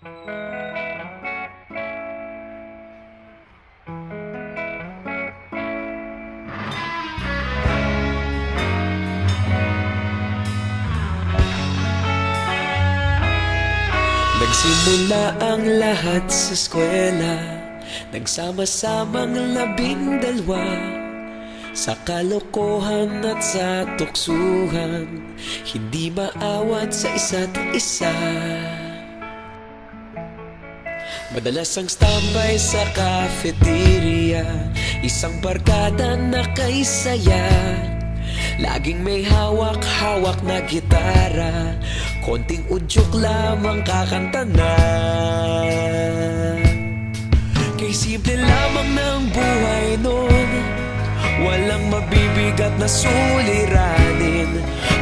Nagsimula ang lahat sa eskwela, nagsama-samang 12 sa kalokohan at sa tuksuhan, hindi maawat sa isa't isa. Madalas ang standby sa cafeteria, isang barkada na kay saya. Laging may hawak-hawak na gitara, konting udyok lamang kakanta na. Kay simple lamang ng buhay nun, walang mabibigat na suliranin.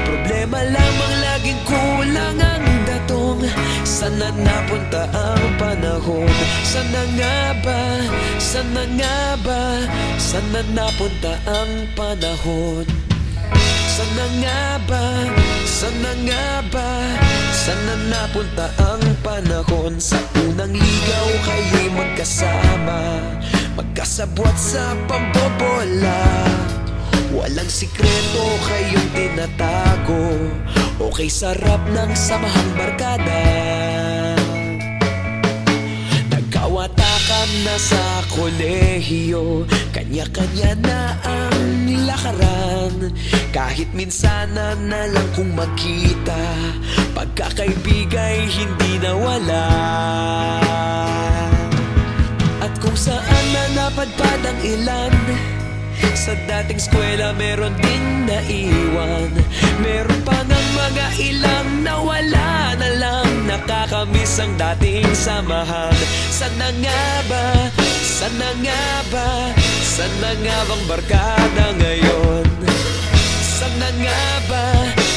Problema lamang laging kulang ang datong. Sana napunta ang panahon? Sana nga ba? Sana nga ba? Sana napunta ang panahon? Sana nga ba? Sana nga ba? Sana napunta ang panahon? Sa unang ligaw kayo'y magkasama, magkasabwat sa pambobola. Walang sikreto kayong tinatago, okay sarap ng samahang barkada. Nagkawatakan na sa kolehiyo, kanya-kanya na ang lakaran. Kahit minsan na lang kung magkita, pagkakaibigay hindi nawala. At kung saan na napadpad ang ilan, sa dating eskwela meron din naiwan. Meron pa ng mga ilang nawala na lang, nakakamiss ang dating samahan. Sana nga ba? Sana nga ba? Sana nga bang barkada ngayon? Sana nga ba?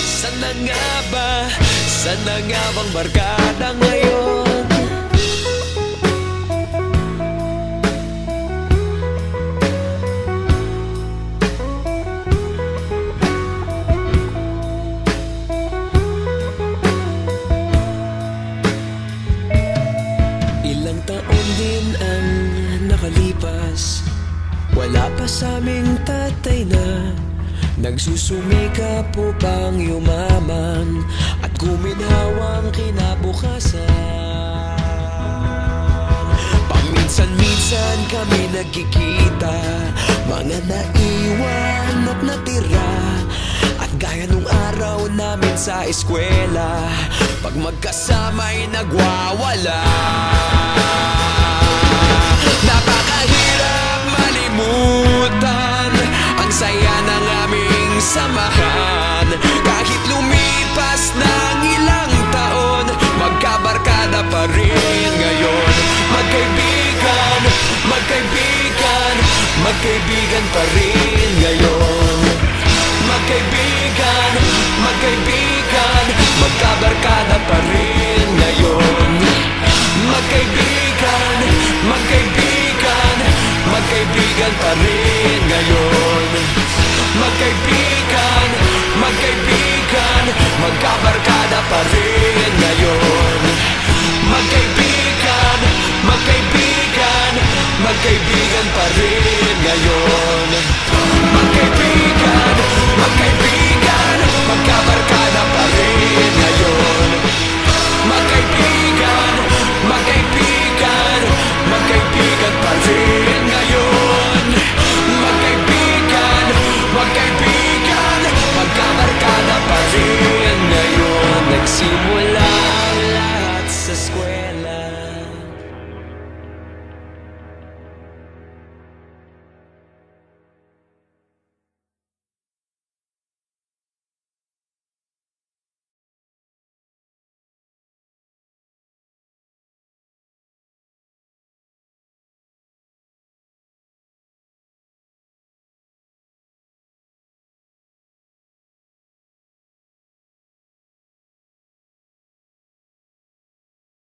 Sana nga ba? Sana nga bang barkada ngayon? Ilang taon din ang nakalipas, wala pa sa aming tatay na nagsusumikap upang yumaman at guminhawang kinabukasan. Paminsan-minsan kami nagkikita, mga naiwan at natira. At gaya nung araw namin sa eskwela, pag magkasama'y nagwawala. Napakahirap malimutan ang saya ng aming samahan. Kahit lumipas ng ilang taon, magkabarkada pa rin ngayon. Magkaibigan, magkaibigan, magkaibigan pa rin ngayon. Magkaibigan, magkaibigan, magkabarkada pa rin ngayon. Magkaibigan, magkaibigan, magkaibigan pa rin ngayon. Magkaibigan, magkaibigan, magkabarkada pa rin ngayon.